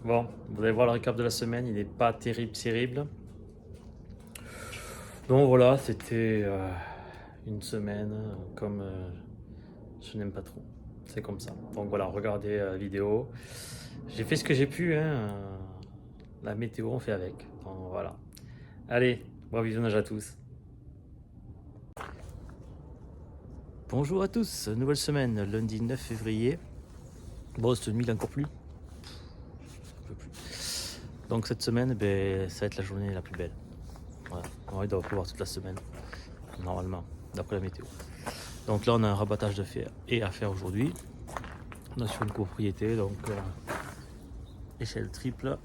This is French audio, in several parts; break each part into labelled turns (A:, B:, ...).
A: Bon, vous allez voir le récap de la semaine, il n'est pas terrible. Donc voilà, c'était une semaine comme je n'aime pas trop. C'est comme ça. Donc voilà, regardez la vidéo. J'ai fait ce que j'ai pu, hein. La météo, on fait avec. Donc voilà. Allez, bon visionnage à tous. Bonjour à tous, nouvelle semaine, lundi 9 février. Bon, cette nuit, il est encore plus. Un peu plus. Donc cette semaine, ça va être la journée la plus belle. Voilà. Ouais, il doit pleuvoir toute la semaine, normalement, d'après la météo. Donc là, on a un rabattage de fer et à faire aujourd'hui. On a sur une copropriété, donc échelle triple.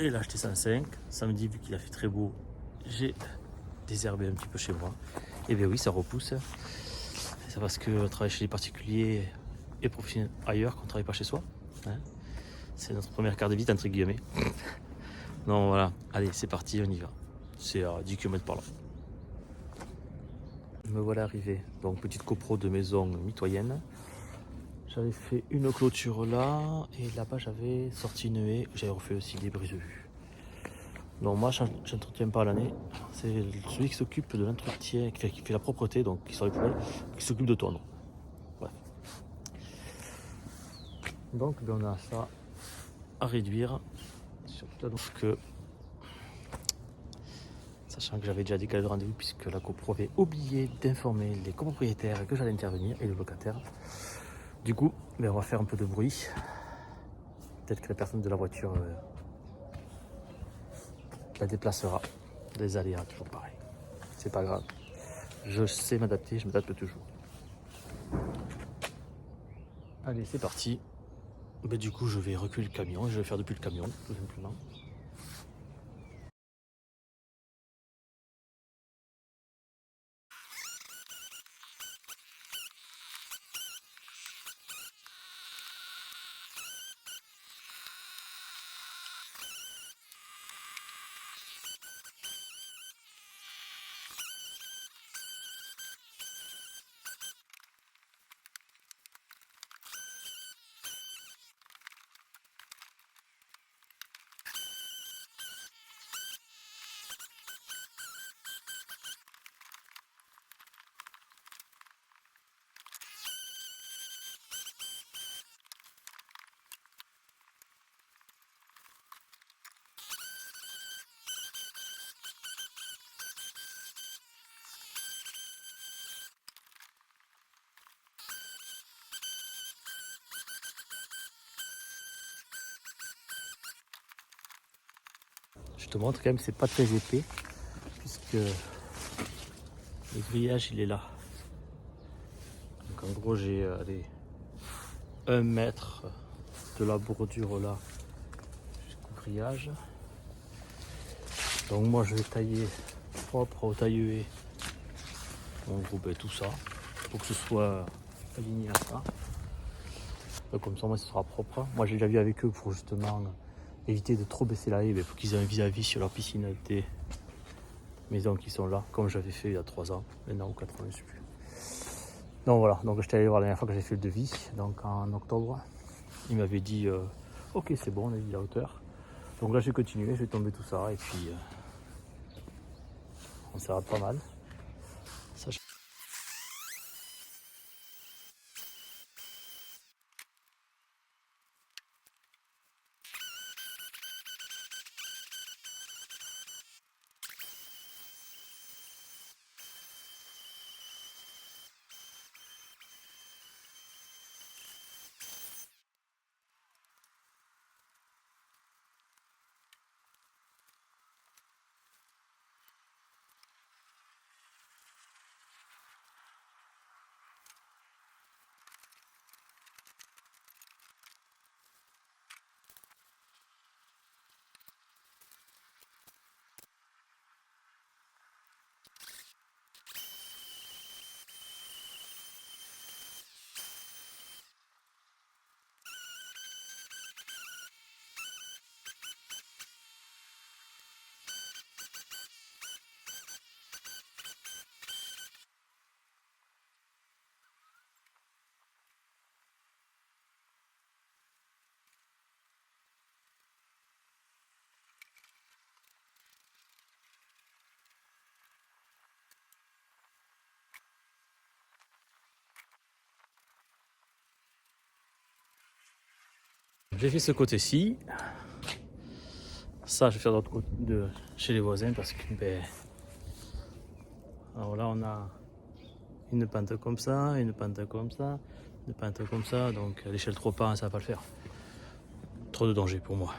A: Et là, acheté 105. Samedi, vu qu'il a fait très beau, j'ai désherbé un petit peu chez moi. Et bien oui, ça repousse. C'est parce que travailler chez les particuliers et professionnels ailleurs qu'on ne travaille pas chez soi. Hein, c'est notre première carte de visite, entre guillemets. Non, voilà. Allez, c'est parti, on y va. C'est à 10 km par là. Me voilà arrivé. Donc, petite copro de maison mitoyenne. J'avais fait une clôture là, et là-bas j'avais sorti une haie, j'avais refait aussi des brises vues. Donc moi je n'entretiens pas à l'année, c'est celui qui s'occupe de l'entretien, qui fait la propreté, donc qui sort les poubelles, qui s'occupe de tondre. Bref. Donc on a ça à réduire, surtout que, sachant que j'avais déjà décalé le rendez-vous puisque la copro avait oublié d'informer les copropriétaires que j'allais intervenir et le locataire. Du coup, on va faire un peu de bruit. Peut-être que la personne de la voiture la déplacera. Des aléas, toujours pareil. C'est pas grave. Je sais m'adapter, je m'adapte toujours. Allez, c'est parti. Du coup, je vais reculer le camion et je vais faire depuis le camion, tout simplement. Je te montre quand même, c'est pas très épais, puisque le grillage il est là. Donc en gros, j'ai 1 mètre de la bordure là jusqu'au grillage. Donc moi je vais tailler propre au taille-haie. En gros, tout ça, pour que ce soit aligné à ça. Comme ça, moi, ce sera propre. Moi, j'ai déjà vu avec eux pour justement éviter de trop baisser la haie, pour qu'ils aient un vis-à-vis sur leur piscine des maisons qui sont là, comme j'avais fait il y a 3 ans, maintenant ou 4 ans, je ne sais plus. Donc voilà, donc j'étais allé voir la dernière fois que j'ai fait le devis, donc en octobre. Il m'avait dit ok, c'est bon, on a dit la hauteur. Donc là, je vais continuer, je vais tomber tout ça et puis on sera pas mal. Ça, j'ai fait ce côté-ci. Ça, je vais faire de l'autre côté, chez les voisins parce que alors là, on a une pente comme ça, une pente comme ça, une pente comme ça. Donc à l'échelle trop pas, ça va pas le faire. Trop de danger pour moi.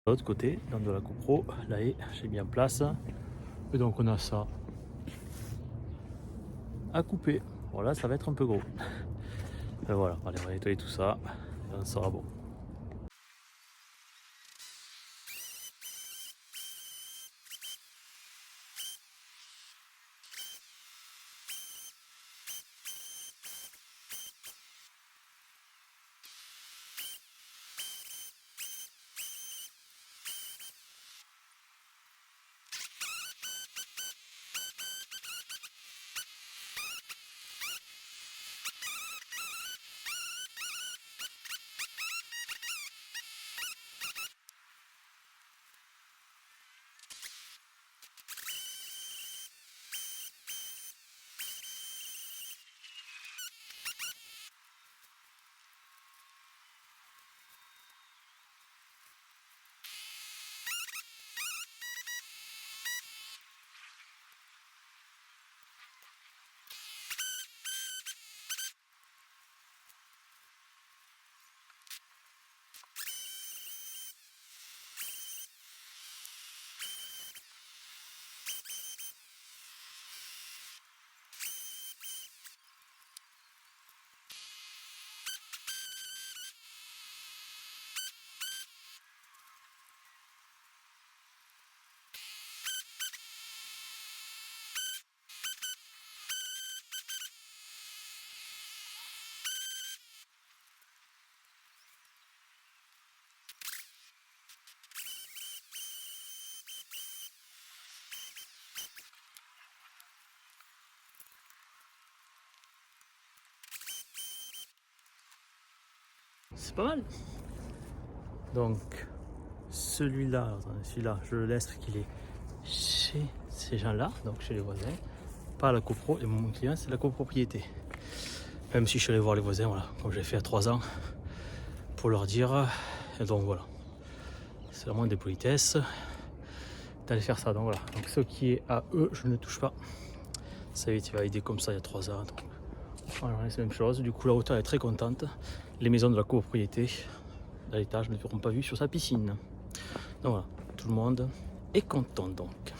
A: De l'autre côté, dans de la GoPro, là j'ai mis en place. Et donc on a ça à couper. Voilà, ça va être un peu gros. Et voilà, allez, on va nettoyer tout ça. Et ça sera bon. C'est pas mal. Donc celui-là, je le laisse parce qu'il est chez ces gens-là, donc chez les voisins, pas la copro. Et mon client, c'est la copropriété. Même si je suis allé voir les voisins, voilà, comme j'ai fait à 3 ans, pour leur dire. Et donc voilà, c'est vraiment des politesses d'aller faire ça. Donc voilà, donc ce qui est à eux, je ne touche pas. Ça a été validé comme ça il y a 3 ans. Donc, voilà, c'est la même chose. Du coup, la hauteur est très contente. Les maisons de la copropriété à l'étage ne feront pas vue sur sa piscine. Donc voilà, tout le monde est content donc.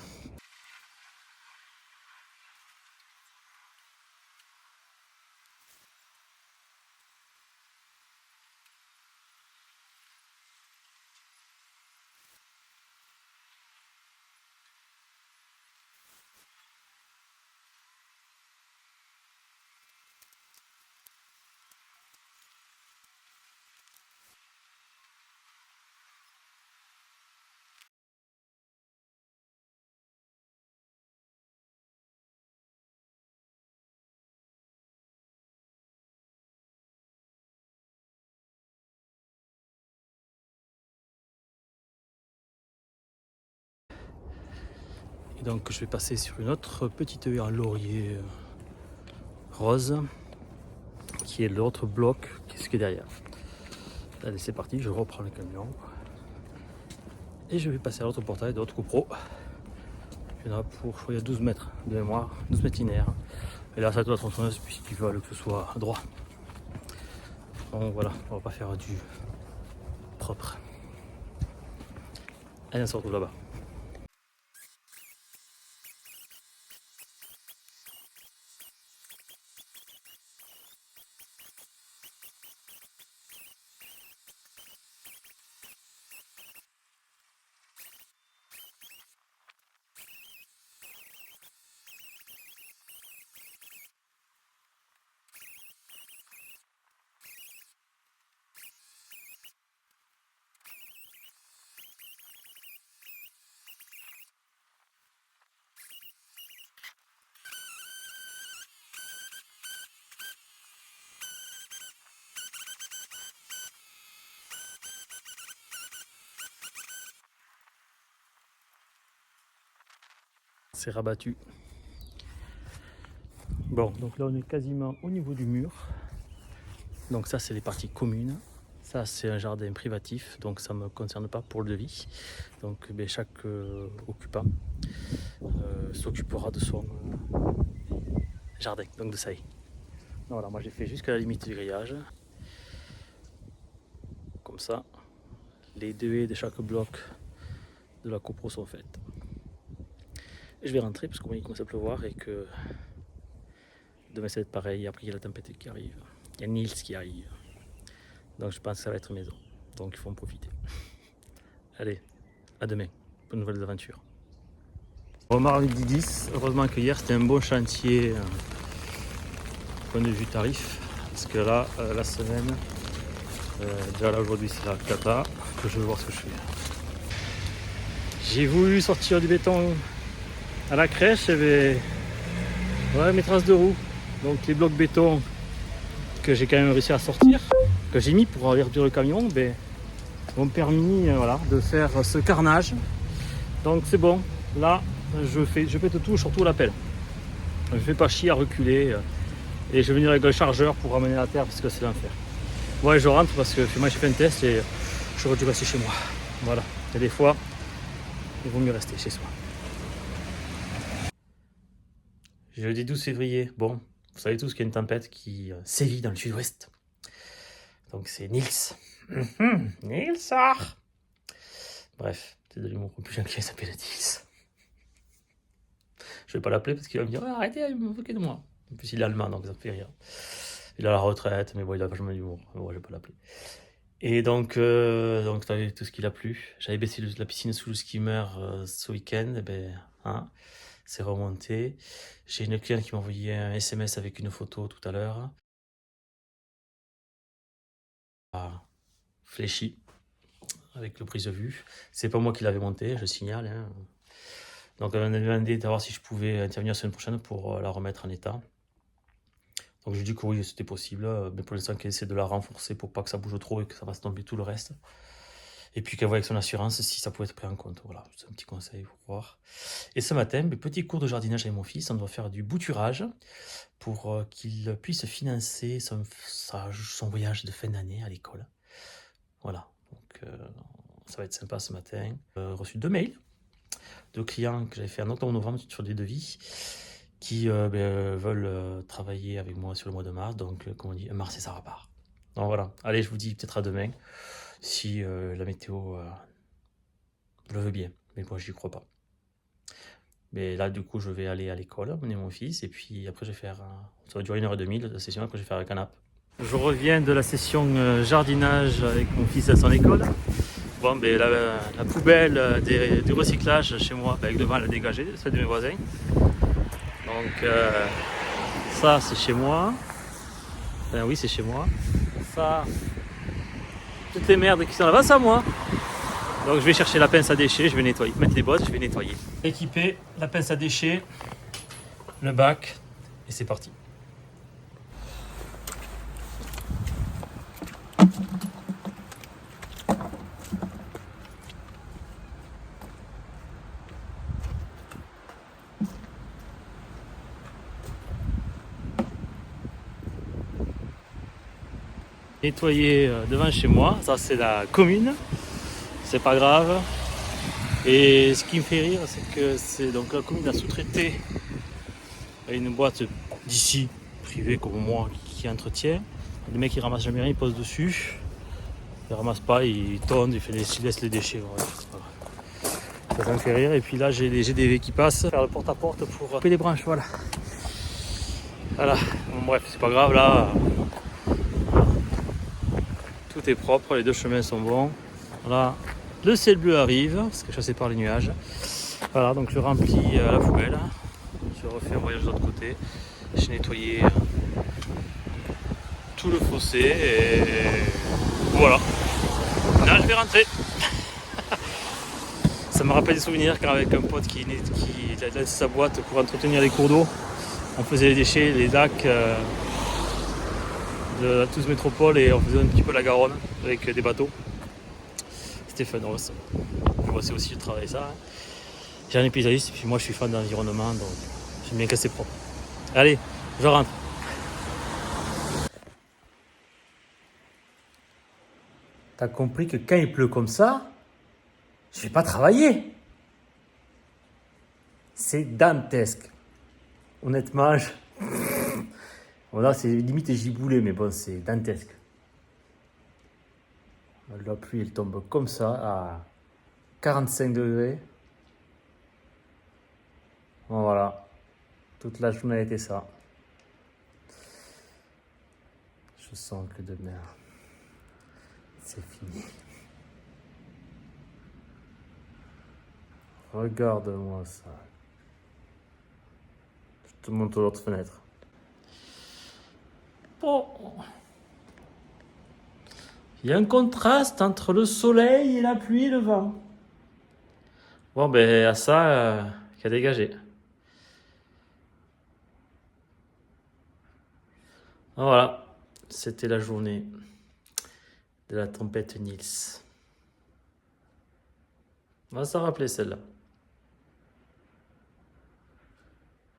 A: Et donc je vais passer sur une autre petite haie en laurier rose, qui est l'autre bloc, qui est derrière. Allez, c'est parti, je reprends le camion. Et je vais passer à l'autre portail de l'autre copro. Il y en a pour, je crois, il y a 12 mètres de mémoire, 12 mètres linéaires. Et là, ça doit être tronçonneuse puisqu'ils veulent que ce soit droit. Donc voilà, on va pas faire du propre. Allez, on se retrouve là-bas. C'est rabattu. Bon, donc là on est quasiment au niveau du mur. Donc ça c'est les parties communes. Ça c'est un jardin privatif, donc ça ne me concerne pas pour le devis. Donc chaque occupant s'occupera de son jardin, donc de ça y est. Voilà, moi j'ai fait jusqu'à la limite du grillage. Comme ça, les deux haies de chaque bloc de la copro sont faites. Et je vais rentrer parce qu'il commence à pleuvoir et que demain ça va être pareil. Après il y a la tempête qui arrive. Il y a Nils qui arrive. Donc je pense que ça va être maison. Donc il faut en profiter. Allez, à demain pour de nouvelles aventures. Remarque midi 10. Heureusement que hier c'était un bon chantier point de vue tarif. Parce que là, la semaine, déjà là aujourd'hui c'est la cata. Que je vais voir ce que je fais. J'ai voulu sortir du béton à la crèche, et ouais, mes traces de roue. Donc les blocs béton que j'ai quand même réussi à sortir, que j'ai mis pour aller remplir le camion, m'ont permis voilà, de faire ce carnage. Donc c'est bon, là je pète tout, surtout la pelle. Je ne fais pas chier à reculer et je vais venir avec le chargeur pour ramener la terre parce que c'est l'enfer. Ouais, je rentre parce que moi j'ai fait un test et j'aurais dû rester chez moi. Voilà, et des fois il vaut mieux rester chez soi. Jeudi 12 février, bon, vous savez tous qu'il y a une tempête qui sévit dans le sud-ouest. Donc c'est Nils. Nils sort. Bref, c'est de l'humour plus gentil qui s'appelle Nils. Je vais pas l'appeler parce qu'il va me dire arrêtez, il me moquer de moi. En plus il est allemand donc ça me fait rire. Il a la retraite, mais bon, il a vachement d'humour. Mais bon, je vais pas l'appeler. Et donc t'as vu tout ce qu'il a plu. J'avais baissé la piscine sous le skimmer ce week-end. C'est remonté. J'ai une cliente qui m'a envoyé un SMS avec une photo tout à l'heure. Fléchi, avec le prise de vue. C'est pas moi qui l'avais monté, je signale. Hein. Donc elle m'a demandé de savoir si je pouvais intervenir la semaine prochaine pour la remettre en état. Donc je lui ai dit que oui, c'était possible, mais pour l'instant qu'elle essaie de la renforcer pour pas que ça bouge trop et que ça fasse tomber tout le reste. Et puis qu'elle voit avec son assurance si ça pouvait être pris en compte. Voilà, c'est un petit conseil pour voir. Et ce matin, petit cours de jardinage avec mon fils, on doit faire du bouturage pour qu'il puisse financer son voyage de fin d'année à l'école. Voilà, donc ça va être sympa ce matin. Reçu 2 mails de clients que j'avais fait en octobre-novembre sur des devis qui veulent travailler avec moi sur le mois de mars. Donc, comme on dit, mars et ça repart. Donc voilà, allez, je vous dis peut-être à demain si la météo le veut bien. Mais moi, j'y crois pas. Mais là, du coup, je vais aller à l'école, amener mon fils, et puis après, je vais faire. Ça va durer 1h30 la session, après, je vais faire un canap'. Je reviens de la session jardinage avec mon fils à son école. Bon, la poubelle du recyclage chez moi, avec devant, elle a dégagé, celle de mes voisins. Donc, ça, c'est chez moi. Enfin, oui, c'est chez moi. Ça, toutes les merdes qui sont là-bas, c'est à moi. Donc, je vais chercher la pince à déchets, je vais nettoyer, mettre les bosses, je vais nettoyer. Équiper la pince à déchets, le bac, et c'est parti. Nettoyer devant chez moi, ça c'est la commune, c'est pas grave. Et ce qui me fait rire, c'est que c'est donc la commune a sous-traité à une boîte d'ici, privée comme moi, qui entretient. Les mecs ils ramassent jamais rien, ils posent dessus. Ils ramassent pas, ils tondent, ils laissent les déchets. Voilà. Ça me fait rire. Et puis là j'ai des GDV qui passent faire le porte-à-porte pour couper les branches, voilà. Voilà, bon, bref, c'est pas grave là. Tout est propre, les 2 chemins sont bons. Voilà, le ciel bleu arrive, parce que chassé par les nuages. Voilà, donc je remplis la poubelle. Je refais un voyage de l'autre côté. J'ai nettoyé tout le fossé et voilà. Là, je vais rentrer. Ça me rappelle des souvenirs quand avec un pote qui a laissé sa boîte pour entretenir les cours d'eau. On faisait les déchets, les DAC de la Toulouse Métropole et on faisait un petit peu la Garonne avec des bateaux. C'était fun, moi c'est aussi je travaille ça. J'ai un paysagiste et puis moi je suis fan d'environnement donc j'aime bien que c'est propre. Allez, Je rentre. T'as compris que quand il pleut comme ça, je vais pas travailler. C'est dantesque. Honnêtement, voilà, c'est limite giboulé, mais bon, c'est dantesque. La pluie, elle tombe comme ça, à 45 degrés. Bon, voilà. Toute la journée a été ça. Je sens que demain, c'est fini. Regarde-moi ça. Je te montre l'autre fenêtre. Bon. Il y a un contraste entre le soleil et la pluie et le vent. Bon, ben, à ça, qu'à dégager. Voilà, c'était la journée de la tempête Nils. On va s'en rappeler celle-là.